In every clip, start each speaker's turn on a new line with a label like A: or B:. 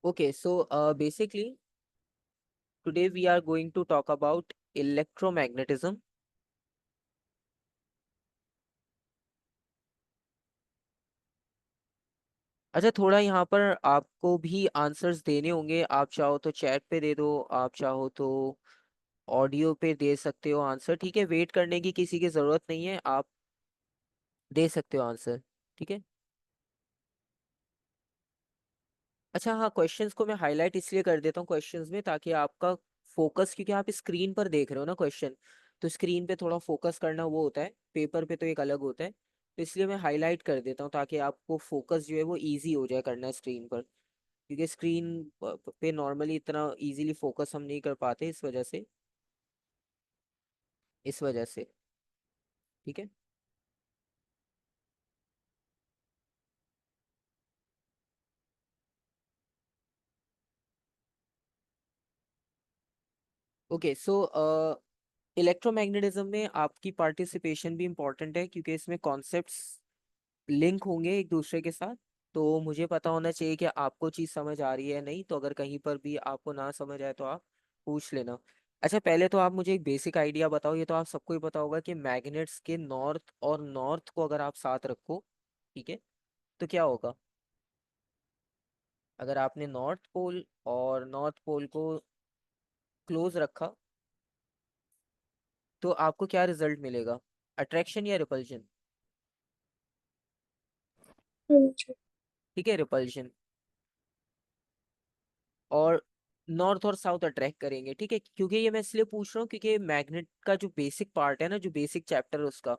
A: Okay, so basically, today we are going to talk about electromagnetism. अच्छा, थोड़ा यहाँ पर आपको भी आंसर्स देने होंगे। आप चाहो तो चैट पे दे दो, आप चाहो तो ऑडियो पे दे सकते हो आंसर। ठीक है, वेट करने की किसी की ज़रूरत नहीं है, आप दे सकते हो आंसर। ठीक है। अच्छा हाँ, क्वेश्चंस को मैं हाईलाइट इसलिए कर देता हूँ क्वेश्चंस में, ताकि आपका फोकस, क्योंकि आप स्क्रीन पर देख रहे हो ना क्वेश्चन, तो स्क्रीन पे थोड़ा फोकस करना वो होता है, पेपर पे तो एक अलग होता है। तो इसलिए मैं हाईलाइट कर देता हूँ ताकि आपको फोकस जो है वो इजी हो जाए करना स्क्रीन पर, क्योंकि स्क्रीन पे नॉर्मली इतना इजीली फोकस हम नहीं कर पाते, इस वजह से। ठीक है। ओके, सो इलेक्ट्रोमैग्नेटिज्म में आपकी पार्टिसिपेशन भी इम्पोर्टेंट है, क्योंकि इसमें कॉन्सेप्ट्स लिंक होंगे एक दूसरे के साथ। तो मुझे पता होना चाहिए कि आपको चीज़ समझ आ रही है नहीं, तो अगर कहीं पर भी आपको ना समझ आए तो आप पूछ लेना। अच्छा, पहले तो आप मुझे एक बेसिक आइडिया बताओ। ये तो आप सबको ही पता होगा कि मैग्नेट्स के नॉर्थ और नॉर्थ को अगर आप साथ रखो, ठीक है, तो क्या होगा? अगर आपने नॉर्थ पोल और नॉर्थ पोल को क्लोज रखा, तो आपको क्या रिजल्ट मिलेगा? अट्रैक्शन या रिपल्शन?
B: अच्छा।
A: ठीक है, रिपल्शन। और नॉर्थ और साउथ अट्रैक्ट करेंगे, ठीक है। क्योंकि ये मैं इसलिए पूछ रहा हूँ क्योंकि मैग्नेट का जो बेसिक पार्ट है ना, जो बेसिक चैप्टर है उसका,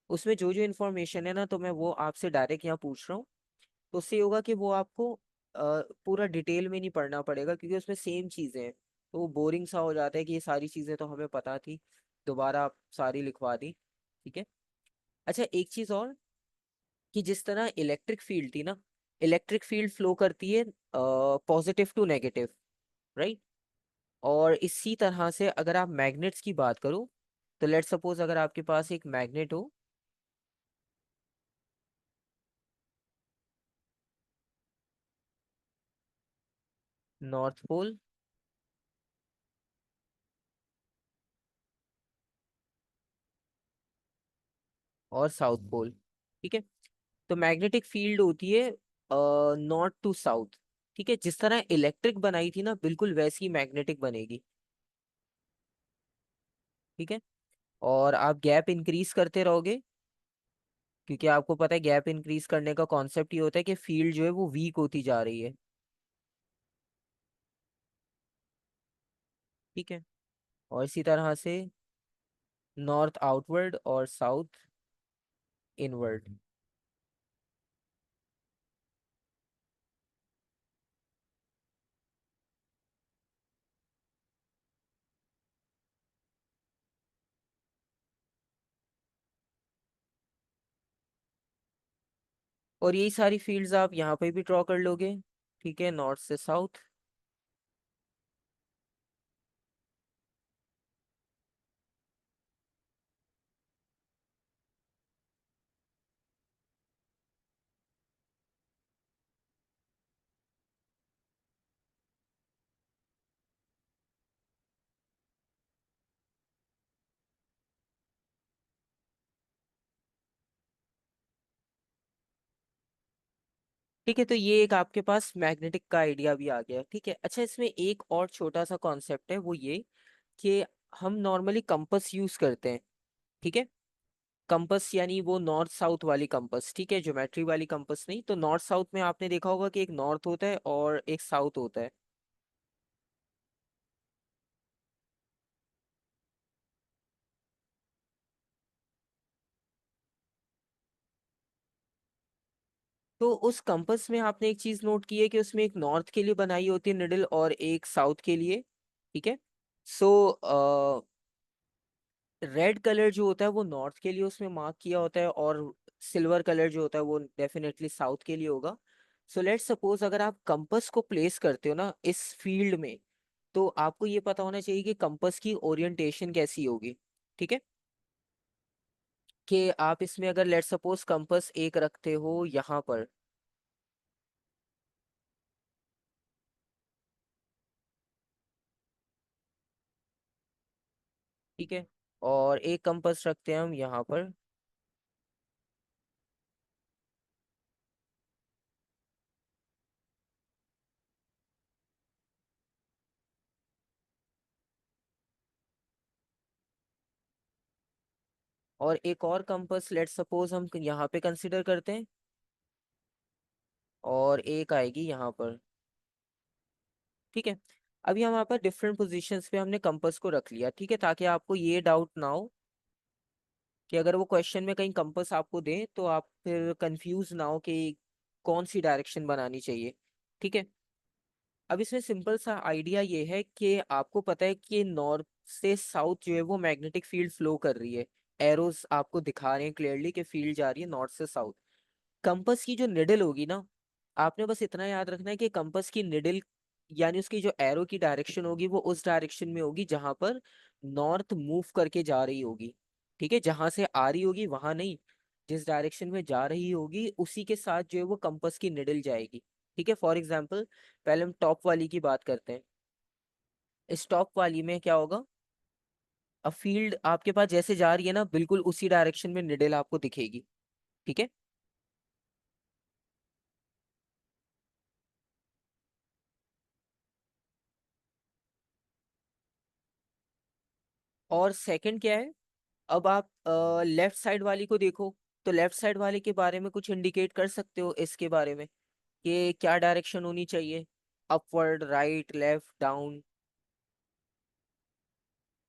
A: उसमें जो जो इन्फॉर्मेशन है ना, तो मैं वो आपसे डायरेक्ट यहाँ पूछ रहा हूँ। तो उससे ये होगा कि वो आपको पूरा डिटेल में नहीं पढ़ना पड़ेगा, क्योंकि उसमें सेम चीज़ें हैं, तो वो बोरिंग सा हो जाता है कि ये सारी चीज़ें तो हमें पता थी, दोबारा आप सारी लिखवा दी। ठीक है। अच्छा, एक चीज़ और, कि जिस तरह इलेक्ट्रिक फील्ड थी ना, इलेक्ट्रिक फील्ड फ्लो करती है पॉजिटिव टू नेगेटिव, राइट? और इसी तरह से अगर आप मैग्नेट्स की बात करो, तो लेट्स सपोज अगर आपके पास एक मैग्नेट हो, नॉर्थ पोल और साउथ पोल, ठीक है, तो मैग्नेटिक फील्ड होती है नॉर्थ टू साउथ। ठीक है, जिस तरह इलेक्ट्रिक बनाई थी ना, बिल्कुल वैसी मैग्नेटिक बनेगी। ठीक है। और आप गैप इंक्रीज करते रहोगे, क्योंकि आपको पता है गैप इंक्रीज करने का कॉन्सेप्ट ये होता है कि फील्ड जो है वो वीक होती जा रही है। ठीक है। और इसी तरह से नॉर्थ आउटवर्ड और साउथ इनवर्ड। और यही सारी फील्ड्स आप यहाँ पे भी ड्रॉ कर लोगे। ठीक है, नॉर्थ से साउथ। ठीक है, तो ये एक आपके पास मैग्नेटिक का आइडिया भी आ गया। ठीक है। अच्छा, इसमें एक और छोटा सा कॉन्सेप्ट है, वो ये कि हम नॉर्मली कंपस यूज करते हैं। ठीक है। कंपस यानी वो नॉर्थ साउथ वाली कंपस, ठीक है, ज्योमेट्री वाली कंपस नहीं। तो नॉर्थ साउथ में आपने देखा होगा कि एक नॉर्थ होता है और एक साउथ होता है। तो उस कंपस में आपने एक चीज नोट की है कि उसमें एक नॉर्थ के लिए बनाई होती है निडल और एक साउथ के लिए। ठीक है। सो रेड कलर जो होता है वो नॉर्थ के लिए उसमें मार्क किया होता है, और सिल्वर कलर जो होता है वो डेफिनेटली साउथ के लिए होगा। सो लेट्स सपोज अगर आप कंपस को प्लेस करते हो ना इस फील्ड में, तो आपको ये पता होना चाहिए कि कंपस की ओरिएंटेशन कैसी होगी। ठीक है। कि आप इसमें अगर लेट्स सपोज कंपस एक रखते हो यहाँ पर, ठीक है। और एक कंपास रखते हैं हम यहाँ पर। और एक और कंपास लेट सपोज हम यहाँ पे कंसिडर करते हैं, और एक आएगी यहाँ पर। ठीक है। अभी हम यहाँ पर डिफरेंट पोजीशंस पे हमने कंपास को रख लिया, ठीक है, ताकि आपको ये डाउट ना हो कि अगर वो क्वेश्चन में कहीं कंपास आपको दे तो आप फिर कंफ्यूज ना हो कि कौन सी डायरेक्शन बनानी चाहिए। ठीक है। अब इसमें सिंपल सा आइडिया ये है कि आपको पता है कि नॉर्थ से साउथ जो है वो मैग्नेटिक फील्ड फ्लो कर रही है। एरोस आपको दिखा रहे हैं क्लियरली कि फील्ड जा रही है नॉर्थ से साउथ। कंपास की जो निडल होगी ना, आपने बस इतना याद रखना है कि कंपास की निडल यानी उसकी जो एरो की डायरेक्शन होगी वो उस डायरेक्शन में होगी जहां पर नॉर्थ मूव करके जा रही होगी। ठीक है, जहां से आ रही होगी वहां नहीं, जिस डायरेक्शन में जा रही होगी उसी के साथ जो है वो कंपास की निडल जाएगी। ठीक है, फॉर एग्जाम्पल पहले हम टॉप वाली की बात करते हैं। इस टॉप वाली में क्या होगा, अब फील्ड आपके पास जैसे जा रही है ना बिल्कुल उसी डायरेक्शन में निडल आपको दिखेगी। ठीक है। और सेकंड क्या है, अब आप लेफ्ट साइड वाली को देखो, तो लेफ्ट साइड वाले के बारे में कुछ इंडिकेट कर सकते हो इसके बारे में कि क्या डायरेक्शन होनी चाहिए, अपवर्ड, राइट, लेफ्ट, डाउन।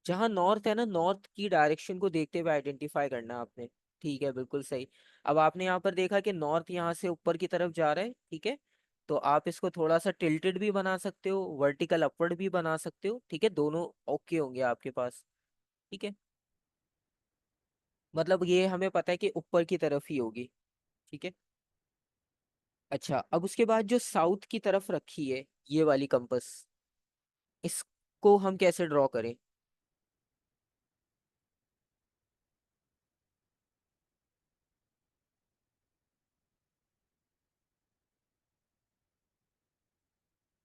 A: जहाँ नॉर्थ है ना, नॉर्थ की डायरेक्शन को देखते हुए आइडेंटिफाई करना है आपने। ठीक है, बिल्कुल सही। अब आपने यहाँ पर देखा कि नॉर्थ यहाँ से ऊपर की तरफ जा रहा है, ठीक है, तो आप इसको थोड़ा सा टिल्टेड भी बना सकते हो, वर्टिकल अपवर्ड भी बना सकते हो, ठीक है, दोनों ओके होंगे आपके पास। ठीक है, मतलब ये हमें पता है कि ऊपर की तरफ ही होगी। ठीक है। अच्छा, अब उसके बाद जो साउथ की तरफ रखी है ये वाली कंपास, इसको हम कैसे ड्रॉ करें।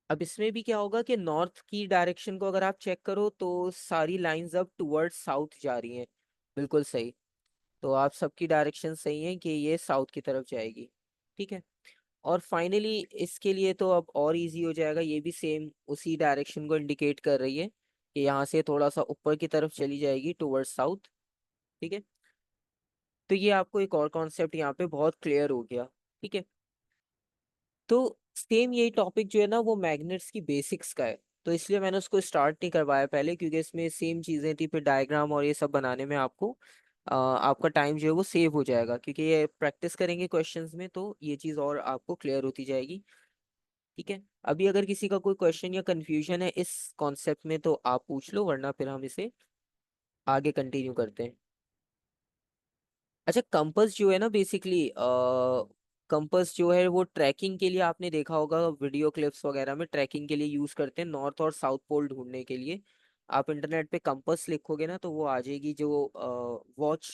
A: अब इसमें भी क्या होगा कि नॉर्थ की डायरेक्शन को अगर आप चेक करो तो सारी लाइंस अब टुवर्ड्स साउथ जा रही हैं। बिल्कुल सही। तो आप सबकी डायरेक्शन सही है कि ये साउथ की तरफ जाएगी। ठीक है। और फाइनली इसके लिए तो अब और इजी हो जाएगा, ये भी सेम उसी डायरेक्शन को इंडिकेट कर रही है कि यहाँ से थोड़ा सा ऊपर की तरफ चली जाएगी टुवर्ड्स साउथ। ठीक है। तो ये आपको एक और कॉन्सेप्ट यहाँ पे बहुत क्लियर हो गया। ठीक है। तो सेम यही टॉपिक जो है ना वो मैग्नेट्स की बेसिक्स का है, तो इसलिए मैंने उसको स्टार्ट नहीं करवाया पहले, क्योंकि इसमें सेम चीजें थी, फिर डायग्राम और ये सब बनाने में आपको आपका टाइम जो है वो सेव हो जाएगा, क्योंकि ये प्रैक्टिस करेंगे क्वेश्चंस में तो ये चीज़ और आपको क्लियर होती जाएगी। ठीक है। अभी अगर किसी का कोई क्वेश्चन या कंफ्यूजन है इस कॉन्सेप्ट में तो आप पूछ लो, वरना फिर हम इसे आगे कंटिन्यू करते हैं। अच्छा, कंपास जो है ना बेसिकली कंपास जो है वो ट्रैकिंग के लिए आपने देखा होगा वीडियो क्लिप्स वगैरह में, ट्रैकिंग के लिए यूज करते हैं नॉर्थ और साउथ पोल ढूंढने के लिए। आप इंटरनेट पे कंपास लिखोगे ना तो वो आ जाएगी, जो वॉच,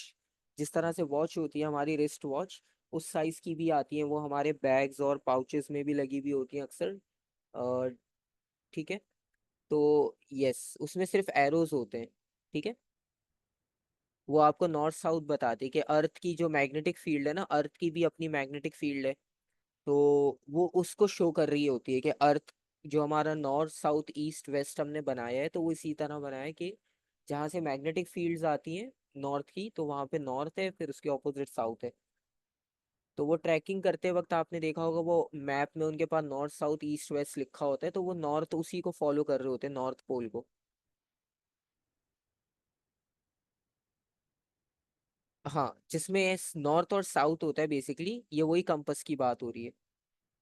A: जिस तरह से वॉच होती है हमारी रिस्ट वॉच, उस साइज की भी आती है, वो हमारे बैग्स और पाउचेस में भी लगी हुई होती हैं अक्सर। अ, ठीक है। तो यस, उसमें सिर्फ एरोज होते हैं। ठीक है। वो आपको नॉर्थ साउथ बताते हैं कि अर्थ की जो मैग्नेटिक फील्ड है ना, अर्थ की भी अपनी मैग्नेटिक फील्ड है, तो वो उसको शो कर रही होती है कि अर्थ जो हमारा नॉर्थ साउथ ईस्ट वेस्ट हमने बनाया है तो वो इसी तरह बनाया है कि जहाँ से मैग्नेटिक फील्ड्स आती हैं नॉर्थ की तो वहाँ पे नॉर्थ है, फिर उसके ऑपोजिट साउथ है। तो वो ट्रैकिंग करते वक्त आपने देखा होगा वो मैप में उनके पास नॉर्थ साउथ ईस्ट वेस्ट लिखा होता है, तो वो नॉर्थ उसी को फॉलो कर रहे होते हैं, नॉर्थ पोल को। हाँ, जिसमें नॉर्थ और साउथ होता है बेसिकली, ये वही कंपास की बात हो रही है।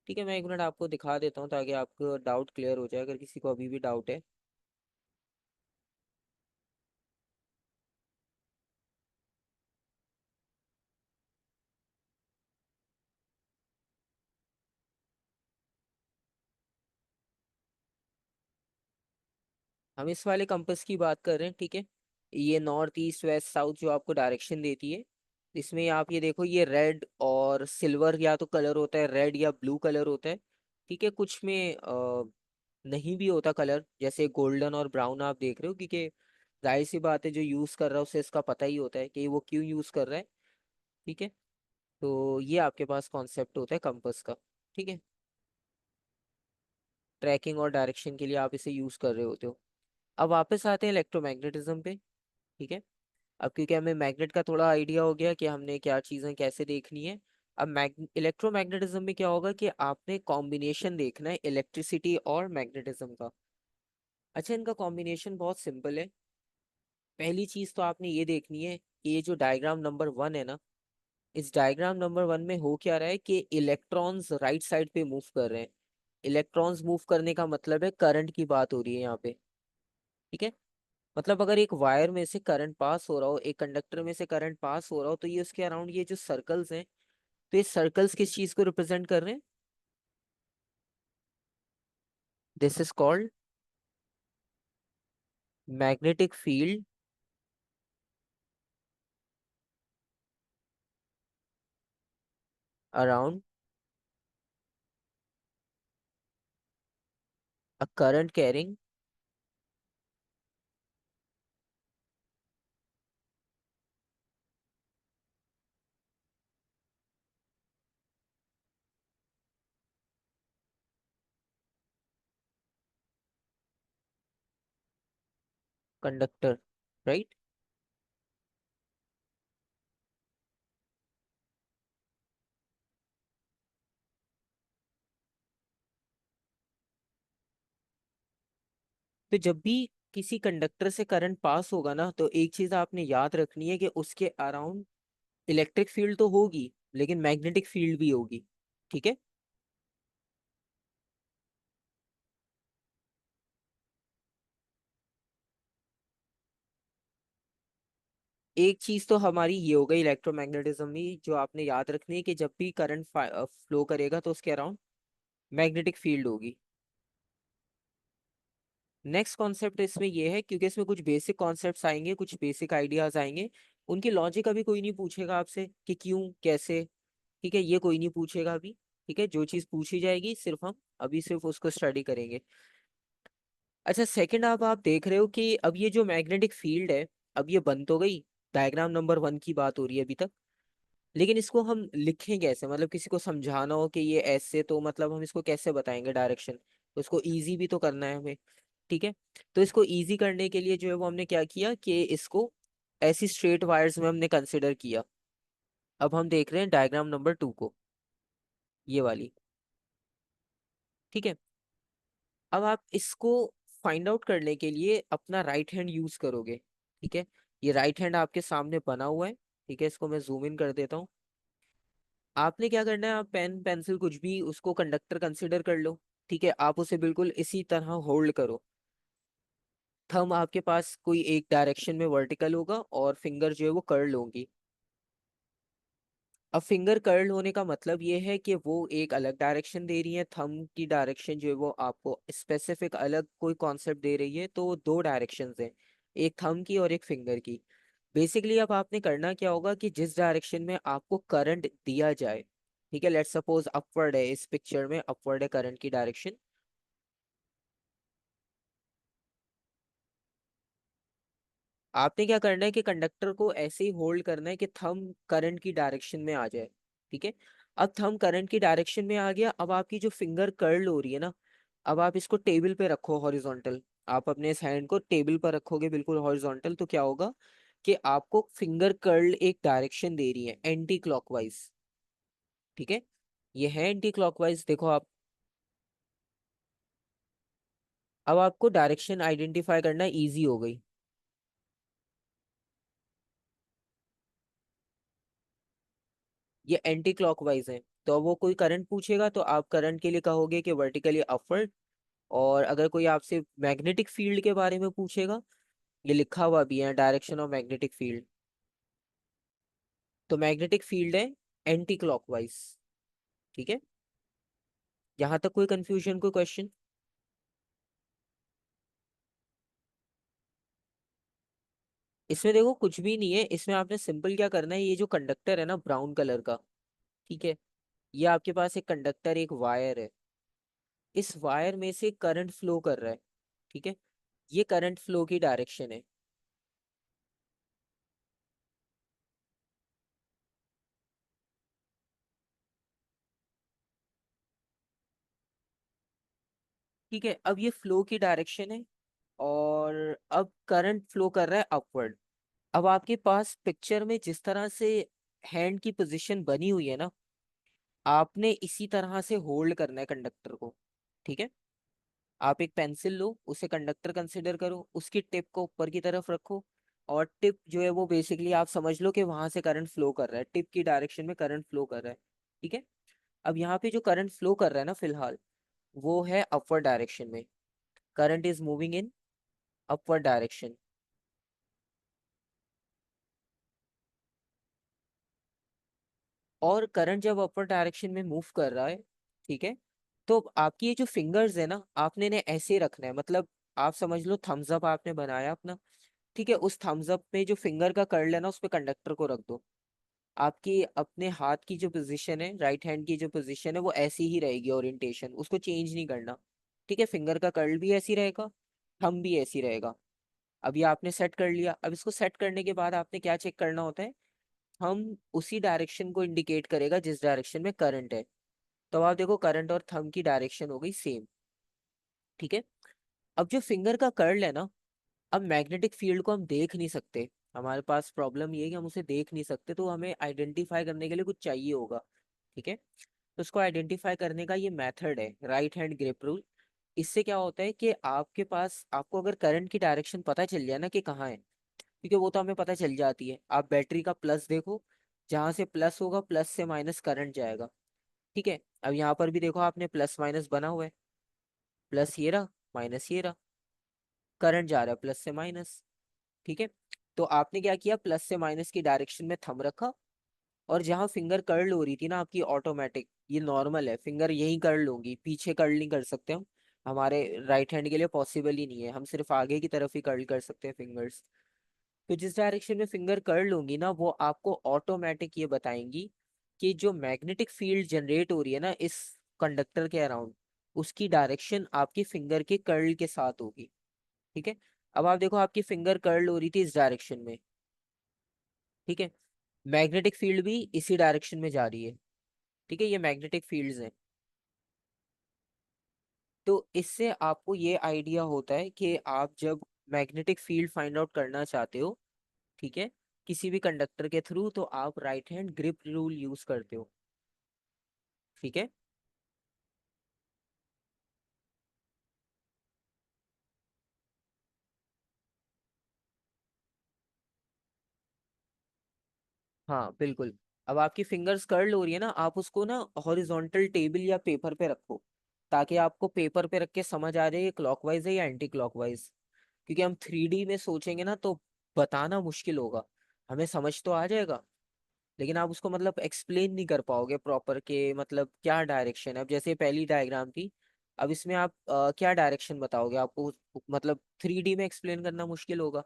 A: ठीक है, मैं एक मिनट आपको दिखा देता हूँ ताकि आपको डाउट क्लियर हो जाए अगर किसी को अभी भी डाउट है। हम इस वाले कंपास की बात कर रहे हैं। ठीक है। ये नॉर्थ ईस्ट वेस्ट साउथ जो आपको डायरेक्शन देती है, इसमें आप ये देखो ये रेड और सिल्वर या तो कलर होता है, रेड या ब्लू कलर होता है। ठीक है, कुछ में नहीं भी होता कलर, जैसे गोल्डन और ब्राउन आप देख रहे हो, क्योंकि जाहिर सी बात है जो यूज कर रहा है उसे इसका पता ही होता है कि वो क्यों यूज कर रहा है। ठीक है, तो ये आपके पास कॉन्सेप्ट होता है कंपास का। ठीक है, ट्रैकिंग और डायरेक्शन के लिए आप इसे यूज कर रहे होते हो। अब वापस आते हैं इलेक्ट्रोमैग्नेटिज्म पे। ठीक है, अब क्योंकि हमें मैग्नेट का थोड़ा आइडिया हो गया कि हमने क्या चीजें कैसे देखनी है। अब इलेक्ट्रोमैग्नेटिज्म में क्या होगा कि आपने कॉम्बिनेशन देखना है इलेक्ट्रिसिटी और मैग्नेटिज्म का। अच्छा, इनका कॉम्बिनेशन बहुत सिंपल है। पहली चीज तो आपने ये देखनी है कि ये जो डायग्राम नंबर 1 है ना, इस डायग्राम नंबर 1 में हो क्या रहा है कि इलेक्ट्रॉन्स राइट साइड पे मूव कर रहे हैं। इलेक्ट्रॉन्स मूव करने का मतलब है करंट की बात हो रही है यहाँ पे। ठीक है, मतलब अगर एक वायर में से करंट पास हो रहा हो, एक कंडक्टर में से करंट पास हो रहा हो, तो ये उसके अराउंड ये जो सर्कल्स हैं, तो ये सर्कल्स किस चीज को रिप्रेजेंट कर रहे हैं? This is called magnetic field around a current carrying conductor, right. तो जब भी किसी कंडक्टर से करंट पास होगा ना, तो एक चीज आपने याद रखनी है कि उसके अराउंड इलेक्ट्रिक फील्ड तो होगी, लेकिन मैग्नेटिक फील्ड भी होगी। ठीक है, एक चीज तो हमारी ये हो गई इलेक्ट्रोमैग्नेटिज्म में जो आपने याद रखनी है कि जब भी करंट फ्लो करेगा तो उसके अराउंड मैग्नेटिक फील्ड होगी। नेक्स्ट कॉन्सेप्ट इसमें ये है, क्योंकि इसमें कुछ बेसिक कॉन्सेप्ट्स आएंगे, कुछ बेसिक आइडियाज आएंगे। उनकी लॉजिक अभी कोई नहीं पूछेगा आपसे कि क्यों कैसे। ठीक है, ये कोई नहीं पूछेगा अभी। ठीक है, जो चीज पूछी जाएगी सिर्फ हम अभी सिर्फ उसको स्टडी करेंगे। अच्छा, सेकंड आप देख रहे हो कि अब ये जो मैग्नेटिक फील्ड है, अब ये बन तो गई। डायग्राम नंबर 1 की बात हो रही है अभी तक, लेकिन इसको हम लिखें कैसे? मतलब किसी को समझाना हो कि ये ऐसे, तो मतलब हम इसको कैसे बताएंगे डायरेक्शन? तो इसको इजी भी तो करना है हमें। ठीक है, तो इसको इजी करने के लिए जो है वो हमने क्या किया कि इसको ऐसी स्ट्रेट वायर्स में हमने कंसिडर किया। अब हम देख रहे हैं डायग्राम नंबर 2 को, ये वाली। ठीक है, अब आप इसको फाइंड आउट करने के लिए अपना राइट हैंड यूज करोगे। ठीक है, ये राइट हैंड आपके सामने बना हुआ है। ठीक है, इसको मैं जूम इन कर देता हूँ। आपने क्या करना है, आप पेन पेंसिल कुछ भी उसको कंडक्टर कंसिडर कर लो। ठीक है, आप उसे बिल्कुल इसी तरह होल्ड करो। थंब आपके पास कोई एक डायरेक्शन में वर्टिकल होगा और फिंगर जो है वो कर्ल होंगी। अब फिंगर कर्ल होने का मतलब ये है कि वो एक अलग डायरेक्शन दे रही है, थंब की डायरेक्शन जो है वो आपको स्पेसिफिक अलग कोई कॉन्सेप्ट दे रही है। तो दो डायरेक्शंस हैं, एक थंब की और एक फिंगर की। बेसिकली अब आपने करना क्या होगा कि जिस डायरेक्शन में आपको करंट दिया जाए, ठीक है, लेट्स सपोज अपवर्ड है, इस पिक्चर में अपवर्ड है करंट की डायरेक्शन। आपने क्या करना है कि कंडक्टर को ऐसे ही होल्ड करना है कि थंब करंट की डायरेक्शन में आ जाए। ठीक है, अब थंब करंट की डायरेक्शन में आ गया। अब आपकी जो फिंगर कर्ल हो रही है ना, अब आप इसको टेबल पे रखो हॉरिजॉन्टल। आप अपने इस हैंड को टेबल पर रखोगे बिल्कुल हॉरिजॉन्टल, तो क्या होगा कि आपको फिंगर कर्ल एक डायरेक्शन दे रही है एंटी क्लॉकवाइज। ठीक है, ये है एंटी क्लॉकवाइज, देखो आप। अब आपको डायरेक्शन आइडेंटिफाई करना इजी हो गई। ये एंटी क्लॉकवाइज है, तो वो कोई करंट पूछेगा तो आप करंट के लिए कहोगे कि वर्टिकली अपवर्ड। और अगर कोई आपसे मैग्नेटिक फील्ड के बारे में पूछेगा, ये लिखा हुआ भी है डायरेक्शन ऑफ मैग्नेटिक फील्ड, तो मैग्नेटिक फील्ड है एंटी क्लॉकवाइज। ठीक है, यहाँ तक कोई कंफ्यूजन, कोई क्वेश्चन? इसमें देखो कुछ भी नहीं है, इसमें आपने सिंपल क्या करना है, ये जो कंडक्टर है ना ब्राउन कलर का, ठीक है, ये आपके पास एक कंडक्टर एक वायर है। इस वायर में से करंट फ्लो कर रहा है। ठीक है, ये करंट फ्लो की डायरेक्शन है। ठीक है, अब ये फ्लो की डायरेक्शन है, और अब करंट फ्लो कर रहा है अपवर्ड। अब आपके पास पिक्चर में जिस तरह से हैंड की पोजीशन बनी हुई है ना, आपने इसी तरह से होल्ड करना है कंडक्टर को। ठीक है, आप एक पेंसिल लो, उसे कंडक्टर कंसिडर करो, उसकी टिप को ऊपर की तरफ रखो, और टिप जो है वो बेसिकली आप समझ लो कि वहां से करंट फ्लो कर रहा है, टिप की डायरेक्शन में करंट फ्लो कर रहा है। ठीक है, अब यहाँ पे जो करंट फ्लो कर रहा है ना फिलहाल, वो है अपवर्ड डायरेक्शन में। Current is moving in upward direction. और करंट जब अपर डायरेक्शन में मूव कर रहा है, ठीक है, तो आपकी ये जो फिंगर्स है ना, आपने इन्हें ऐसे रखना है, मतलब आप समझ लो थम्स अप आपने बनाया अपना। ठीक है, उस थम्स अप में जो फिंगर का कर्ल है ना, उस पे कंडक्टर को रख दो। आपकी अपने हाथ की जो पोजीशन है, राइट हैंड की जो पोजीशन है, वो ऐसी ही रहेगी, ओरिएंटेशन उसको चेंज नहीं करना। ठीक है, फिंगर का कर्ल भी ऐसी रहेगा, थंब भी ऐसी रहेगा। अब ये आपने सेट कर लिया। अब इसको सेट करने के बाद आपने क्या चेक करना होता है, हम उसी डायरेक्शन को इंडिकेट करेगा जिस डायरेक्शन में करंट है। तो आप देखो करंट और थंब की डायरेक्शन हो गई सेम। ठीक है, अब जो फिंगर का कर्ल है ना, अब मैग्नेटिक फील्ड को हम देख नहीं सकते। हमारे पास प्रॉब्लम ये है कि हम उसे देख नहीं सकते, तो हमें आइडेंटिफाई करने के लिए कुछ चाहिए होगा। ठीक है, तो उसको आइडेंटिफाई करने का ये मेथड है राइट हैंड ग्रिप रूल। इससे क्या होता है कि आपके पास, आपको अगर करंट की डायरेक्शन पता चल जाए ना कि कहाँ है, क्योंकि वो तो हमें पता चल जाती है, आप बैटरी का प्लस देखो, जहां से प्लस होगा प्लस से माइनस करंट जाएगा। ठीक है, अब यहाँ पर भी देखो आपने प्लस माइनस बना हुआ है, प्लस ये रहा, माइनस ये रहा, करंट जा रहा है प्लस से माइनस। ठीक है, तो आपने क्या किया, प्लस से माइनस की डायरेक्शन में थंब रखा, और जहां फिंगर कर्ल हो रही थी ना आपकी ऑटोमेटिक, ये नॉर्मल है, फिंगर यही कर्ल होंगी, पीछे कर्ल नहीं कर सकते हम, हमारे राइट हैंड के लिए पॉसिबल ही नहीं है, हम सिर्फ आगे की तरफ ही कर्ल कर सकते हैं फिंगर्स। तो जिस डायरेक्शन में फिंगर कर्ल होंगी ना, वो आपको ऑटोमेटिक ये बताएंगी कि जो मैग्नेटिक फील्ड जनरेट हो रही है ना इस कंडक्टर के अराउंड, उसकी डायरेक्शन आपकी फिंगर के कर्ल के साथ होगी। ठीक है, अब आप देखो आपकी फिंगर कर्ल हो रही थी इस डायरेक्शन में। ठीक है, मैग्नेटिक फील्ड भी इसी डायरेक्शन में जा रही है। ठीक है, ये मैग्नेटिक फील्ड्स हैं। तो इससे आपको ये आइडिया होता है कि आप जब मैग्नेटिक फील्ड फाइंड आउट करना चाहते हो, ठीक है, किसी भी कंडक्टर के थ्रू, तो आप right hand grip rule use करते हो। ठीक है, हाँ बिल्कुल। अब आपकी फिंगर्स कर्ल हो रही है ना, आप उसको ना हॉरिजॉन्टल टेबल या पेपर पे रखो, ताकि आपको पेपर पे रख के समझ आ जाए ये क्लॉकवाइज है या एंटी क्लॉकवाइज। क्योंकि हम 3D में सोचेंगे ना, तो बताना मुश्किल होगा। हमें समझ तो आ जाएगा, लेकिन आप उसको मतलब एक्सप्लेन नहीं कर पाओगे प्रॉपर के मतलब क्या डायरेक्शन है। अब जैसे पहली डायग्राम थी, अब इसमें आप क्या डायरेक्शन बताओगे, आपको मतलब 3D में एक्सप्लेन करना मुश्किल होगा।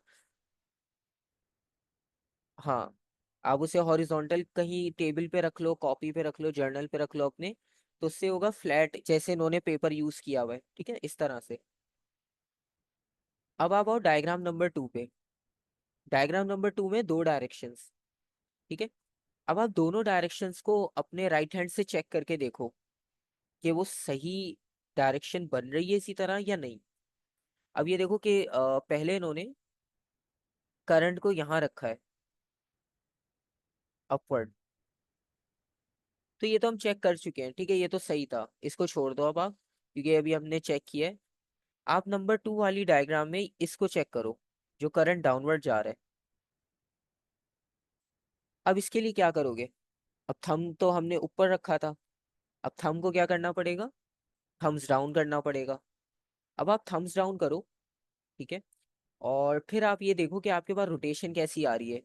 A: हाँ, आप उसे हॉरिजॉन्टल कहीं टेबल पे रख लो, कॉपी पे रख लो, जर्नल पे रख लो अपने, तो उससे होगा फ्लैट, जैसे इन्होंने पेपर यूज किया हुआ है। ठीक है, इस तरह से। अब आप आओ डायग्राम नंबर 2 पे। डायग्राम नंबर 2 में दो डायरेक्शंस। ठीक है, अब आप दोनों डायरेक्शंस को अपने राइट हैंड से चेक करके देखो कि वो सही डायरेक्शन बन रही है इसी तरह या नहीं। अब ये देखो कि पहले इन्होंने करंट को यहाँ रखा है, अपवर्ड। तो ये तो हम चेक कर चुके हैं, ठीक है, ये तो सही था, इसको छोड़ दो अब आप, क्योंकि अभी हमने चेक किया है। आप नंबर 2 वाली डायग्राम में इसको चेक करो, जो करंट डाउनवर्ड जा रहा है। अब इसके लिए क्या करोगे, अब थंब तो हमने ऊपर रखा था, अब थंब को क्या करना पड़ेगा, थम्स डाउन करना पड़ेगा। अब आप थम्स डाउन करो। ठीक है, और फिर आप ये देखो कि आपके पास रोटेशन कैसी आ रही है।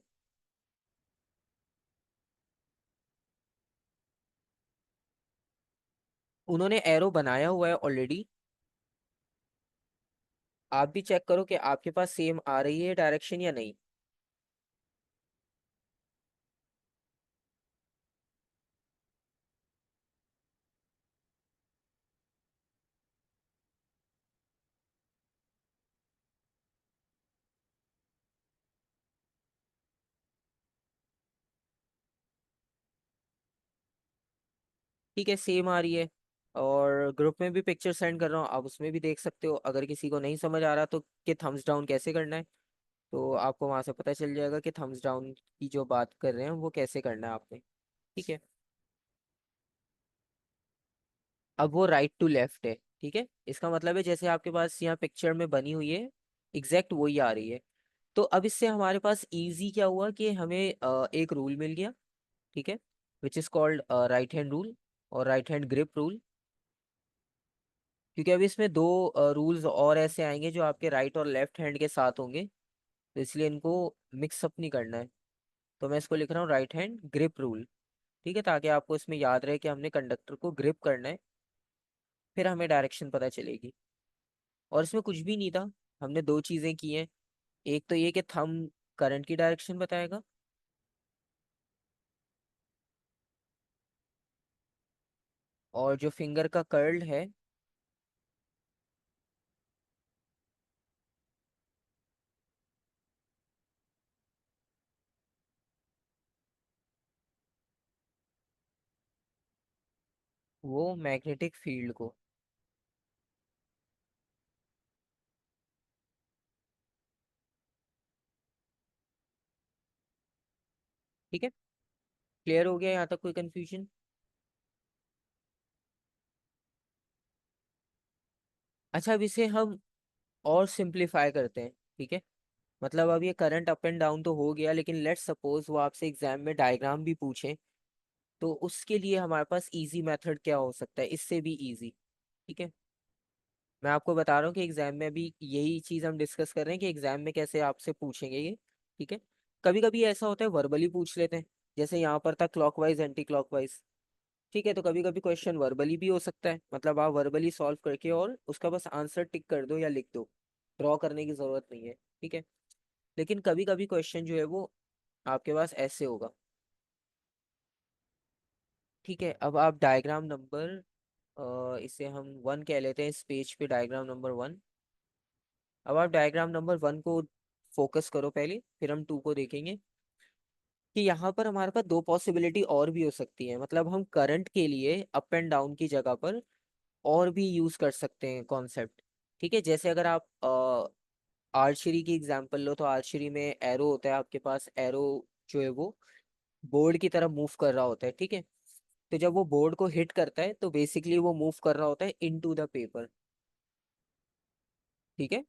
A: उन्होंने एरो बनाया हुआ है ऑलरेडी, आप भी चेक करो कि आपके पास सेम आ रही है डायरेक्शन या नहीं। ठीक है, सेम आ रही है। और ग्रुप में भी पिक्चर सेंड कर रहा हूँ, आप उसमें भी देख सकते हो। अगर किसी को नहीं समझ आ रहा तो कि थम्स डाउन कैसे करना है, तो आपको वहां से पता चल जाएगा कि थम्स डाउन की जो बात कर रहे हैं वो कैसे करना है आपने। ठीक है। अब वो राइट टू लेफ्ट है। ठीक है, इसका मतलब है जैसे आपके पास यहाँ पिक्चर में बनी हुई है, एग्जैक्ट वही आ रही है। तो अब इससे हमारे पास इजी क्या हुआ कि हमें एक रूल मिल गया। ठीक है, which is called right hand rule और राइट हैंड ग्रिप रूल। क्योंकि अभी इसमें दो रूल्स और ऐसे आएंगे जो आपके राइट और लेफ्ट हैंड के साथ होंगे, तो इसलिए इनको मिक्सअप नहीं करना है। तो मैं इसको लिख रहा हूँ राइट हैंड ग्रिप रूल। ठीक है, ताकि आपको इसमें याद रहे कि हमने कंडक्टर को ग्रिप करना है, फिर हमें डायरेक्शन पता चलेगी। और इसमें कुछ भी नहीं था, हमने दो चीजें की हैं। एक तो ये कि थंब करंट की डायरेक्शन बताएगा, और जो फिंगर का कर्ल है वो मैग्नेटिक फील्ड को। ठीक है, क्लियर हो गया यहाँ तक, कोई कंफ्यूजन? अच्छा, अब इसे हम और सिंप्लीफाई करते हैं। ठीक है, मतलब अब ये करंट अप एंड डाउन तो हो गया, लेकिन लेट्स सपोज वो आपसे एग्जाम में डायग्राम भी पूछे, तो उसके लिए हमारे पास इजी मेथड क्या हो सकता है, इससे भी इजी। ठीक है, मैं आपको बता रहा हूँ कि एग्जाम में अभी यही चीज हम डिस्कस कर रहे हैं कि एग्जाम में कैसे आपसे पूछेंगे ये। ठीक है, कभी कभी ऐसा होता है वर्बली पूछ लेते हैं, जैसे यहाँ पर था क्लॉकवाइज एंटी क्लॉकवाइज। ठीक है, तो कभी कभी क्वेश्चन वर्बली भी हो सकता है, मतलब आप वर्बली सॉल्व करके और उसका बस आंसर टिक कर दो या लिख दो, ड्रॉ करने की जरूरत नहीं है। ठीक है, लेकिन कभी कभी क्वेश्चन जो है वो आपके पास ऐसे होगा। ठीक है, अब आप डायग्राम नंबर इसे हम 1 कह लेते हैं, इस पेज पे डायग्राम नंबर 1। अब आप डायग्राम नंबर 1 को फोकस करो पहले, फिर हम 2 को देखेंगे। कि यहाँ पर हमारे पास दो पॉसिबिलिटी और भी हो सकती है, मतलब हम करंट के लिए अप एंड डाउन की जगह पर और भी यूज कर सकते हैं कॉन्सेप्ट। ठीक है, जैसे अगर आप आर्चरी की एग्जांपल लो, तो आर्चरी में एरो होता है आपके पास, एरो जो है वो बोर्ड की तरफ मूव कर रहा होता है। ठीक है, तो जब वो बोर्ड को हिट करता है तो बेसिकली वो मूव कर रहा होता है इनटू द पेपर। ठीक है,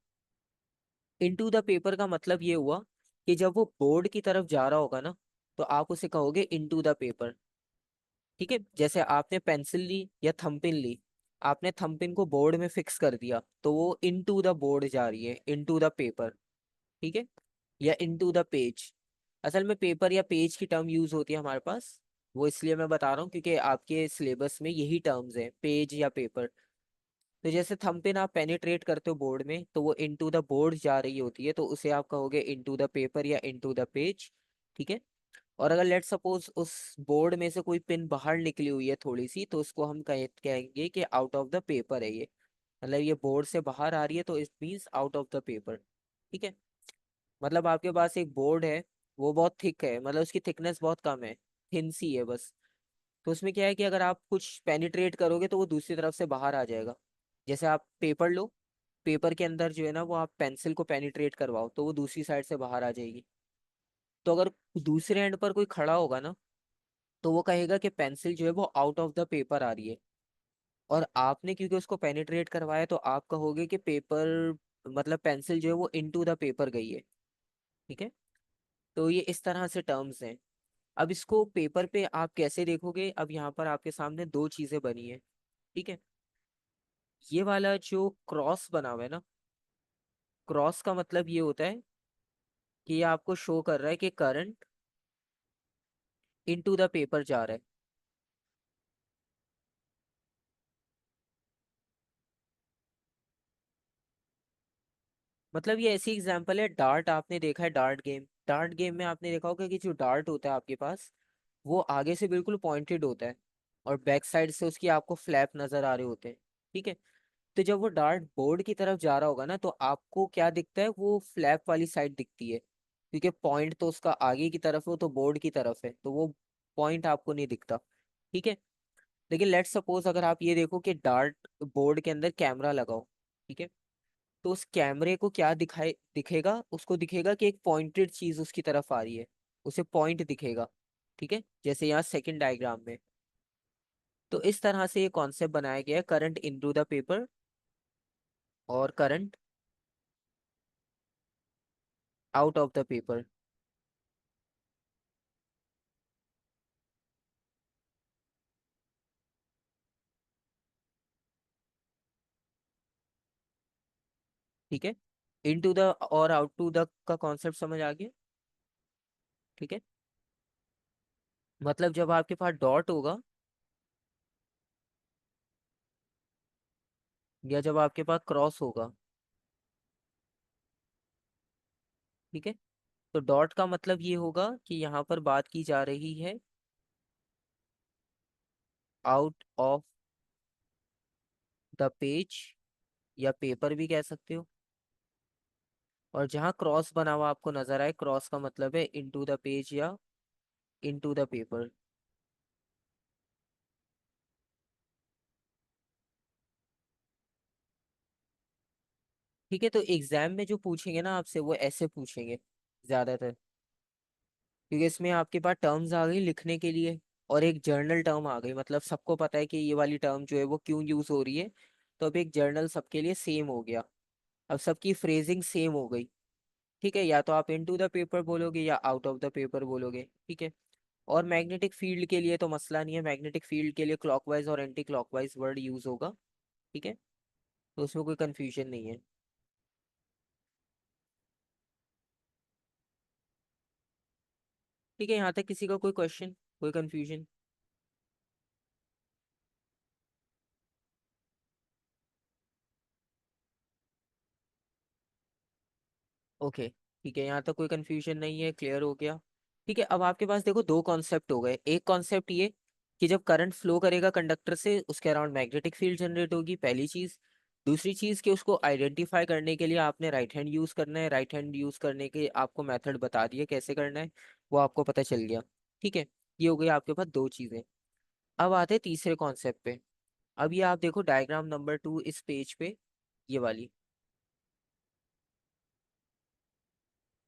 A: इनटू द पेपर का मतलब ये हुआ कि जब वो बोर्ड की तरफ जा रहा होगा ना, तो आप उसे कहोगे इनटू द पेपर। ठीक है, जैसे आपने पेंसिल ली या थंबपिन ली, आपने थंबपिन को बोर्ड में फिक्स कर दिया, तो वो इनटू द बोर्ड जा रही है, इनटू द पेपर। ठीक है, या इनटू द पेज। असल में पेपर या पेज की टर्म यूज होती है हमारे पास, वो इसलिए मैं बता रहा हूँ क्योंकि आपके सिलेबस में यही टर्म्स हैं, पेज या पेपर। तो जैसे थंबपिन आप पेनिट्रेट करते हो बोर्ड में, तो वो इनटू द बोर्ड जा रही होती है, तो उसे आप कहोगे इनटू द पेपर या इनटू द पेज। ठीक है, और अगर लेट सपोज उस बोर्ड में से कोई पिन बाहर निकली हुई है थोड़ी सी, तो उसको हम कहेंगे कि आउट ऑफ द पेपर है ये, मतलब ये बोर्ड से बाहर आ रही है, तो it means out of the paper. ठीक है, मतलब आपके पास एक बोर्ड है, वो बहुत थिक है, मतलब उसकी थिकनेस बहुत कम है, थिन सी है बस। तो उसमें क्या है कि अगर आप कुछ पेनिट्रेट करोगे तो वो दूसरी तरफ से बाहर आ जाएगा। जैसे आप पेपर लो, पेपर के अंदर जो है ना वो आप पेंसिल को पेनिट्रेट करवाओ, तो वो दूसरी साइड से बाहर आ जाएगी। तो अगर दूसरे एंड पर कोई खड़ा होगा ना, तो वो कहेगा कि पेंसिल जो है वो आउट ऑफ द पेपर आ रही है, और आपने क्योंकि उसको पेनिट्रेट करवाया, तो आप कहोगे कि पेपर, मतलब पेंसिल जो है वो इनटू द पेपर गई है। ठीक है, तो ये इस तरह से टर्म्स हैं। अब इसको पेपर पे आप कैसे देखोगे, अब यहाँ पर आपके सामने दो चीजें बनी है। ठीक है, ये वाला जो क्रॉस बना हुआ है ना, क्रॉस का मतलब ये होता है कि ये आपको शो कर रहा है कि करंट इनटू द पेपर जा रहा है। मतलब ये ऐसी एग्जांपल है, डार्ट आपने देखा है, डार्ट गेम, डार्ट गेम में आपने देखा होगा कि जो डार्ट होता है आपके पास, वो आगे से बिल्कुल पॉइंटेड होता है, और बैक साइड से उसकी आपको फ्लैप नजर आ रहे होते हैं। ठीक है, तो जब वो डार्ट बोर्ड की तरफ जा रहा होगा ना, तो आपको क्या दिखता है, वो फ्लैप वाली साइड दिखती है, क्योंकि पॉइंट तो उसका आगे की तरफ है, वो तो बोर्ड की तरफ है, तो वो पॉइंट आपको नहीं दिखता। ठीक है, लेकिन लेट्स सपोज अगर आप ये देखो कि डार्ट बोर्ड के अंदर कैमरा लगाओ, ठीक है, तो उस कैमरे को क्या दिखेगा, उसको दिखेगा कि एक पॉइंटेड चीज उसकी तरफ आ रही है, उसे पॉइंट दिखेगा, ठीक है, जैसे यहाँ सेकंड डायग्राम में। तो इस तरह से ये कॉन्सेप्ट बनाया गया है, करंट इनटू द पेपर और current out of the paper. ठीक है, इनटू द और आउट टू द का कॉन्सेप्ट समझ आ गया। ठीक है, मतलब जब आपके पास डॉट होगा या जब आपके पास क्रॉस होगा, ठीक है, तो डॉट का मतलब ये होगा कि यहाँ पर बात की जा रही है आउट ऑफ द पेज, या पेपर भी कह सकते हो। और जहाँ क्रॉस बना हुआ आपको नजर आए, क्रॉस का मतलब है इनटू द पेज या इनटू द पेपर। ठीक है, तो एग्जाम में जो पूछेंगे ना आपसे वो ऐसे पूछेंगे ज्यादातर, क्योंकि इसमें आपके पास टर्म्स आ गई लिखने के लिए, और एक जर्नल टर्म आ गई, मतलब सबको पता है कि ये वाली टर्म जो है वो क्यों यूज हो रही है। तो अब एक जर्नल सबके लिए सेम हो गया, अब सबकी फ्रेजिंग सेम हो गई। ठीक है, या तो आप इनटू द पेपर बोलोगे या आउट ऑफ द पेपर बोलोगे। ठीक है, और मैग्नेटिक फील्ड के लिए तो मसला नहीं है, मैग्नेटिक फील्ड के लिए क्लॉकवाइज और एंटी क्लॉकवाइज वर्ड यूज होगा। ठीक है, तो उसमें कोई कंफ्यूजन नहीं है। ठीक है, यहाँ तक किसी का कोई क्वेश्चन, कोई कंफ्यूजन? ओके, ठीक है, यहाँ तक कोई कंफ्यूजन नहीं है, क्लियर हो गया। ठीक है, अब आपके पास देखो दो कॉन्सेप्ट हो गए। एक कॉन्सेप्ट ये कि जब करंट फ्लो करेगा कंडक्टर से उसके अराउंड मैग्नेटिक फील्ड जनरेट होगी, पहली चीज। दूसरी चीज कि उसको आइडेंटिफाई करने के लिए आपने राइट हैंड यूज करना है, राइट हैंड यूज करने के आपको मेथड बता दिया कैसे करना है, वो आपको पता चल गया। ठीक है, ये हो गई आपके पास दो चीजें। अब आते हैं तीसरे कॉन्सेप्ट पे। अब ये आप देखो डायग्राम नंबर 2 इस पेज पे, ये वाली।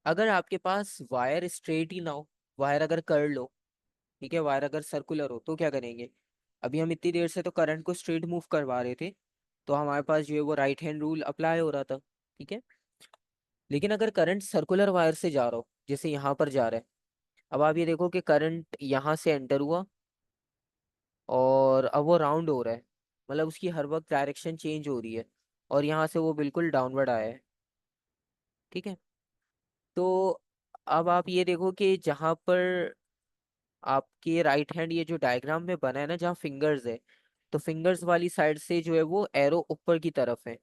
A: अगर आपके पास वायर स्ट्रेट ही ना हो, वायर अगर कर्ल हो, ठीक है, वायर अगर सर्कुलर हो, तो क्या करेंगे? अभी हम इतनी देर से तो करंट को स्ट्रेट मूव करवा रहे थे, तो हमारे पास जो है वो राइट हैंड रूल अप्लाई हो रहा था। ठीक है, लेकिन अगर करंट सर्कुलर वायर से जा रहा हो, जैसे यहाँ पर जा रहा है, अब आप ये देखो कि करंट यहाँ से एंटर हुआ और अब वो राउंड हो रहा है, मतलब उसकी हर वक्त डायरेक्शन चेंज हो रही है, और यहाँ से वो बिल्कुल डाउनवर्ड आया है। ठीक है, तो अब आप ये देखो कि जहाँ पर आपके राइट हैंड ये जो डायग्राम में बना है ना, जहाँ फिंगर्स है, तो फिंगर्स वाली साइड से जो है वो एरो ऊपर की तरफ है,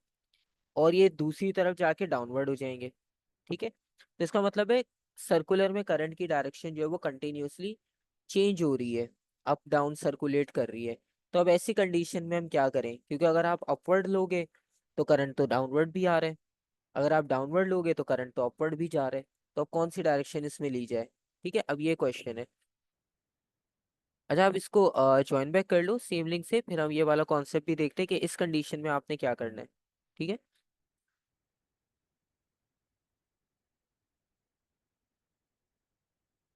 A: और ये दूसरी तरफ जाके डाउनवर्ड हो जाएंगे। ठीक है, तो इसका मतलब है सर्कुलर में करंट की डायरेक्शन जो है वो कंटिन्यूअसली चेंज हो रही है, अप डाउन सर्कुलेट कर रही है। तो अब ऐसी कंडीशन में हम क्या करें, क्योंकि अगर आप अपवर्ड लोगे तो करंट तो डाउनवर्ड भी आ रहा है, अगर आप डाउनवर्ड लोगे तो करंट तो अपवर्ड भी जा रहा है, तो अब कौन सी डायरेक्शन इसमें ली जाए? ठीक है, अब ये क्वेश्चन है। अच्छा, आप इसको ज्वाइन बैक कर लो सेम लिंक से, फिर हम ये वाला कॉन्सेप्ट भी देखते हैं कि इस कंडीशन में आपने क्या करना है। ठीक है।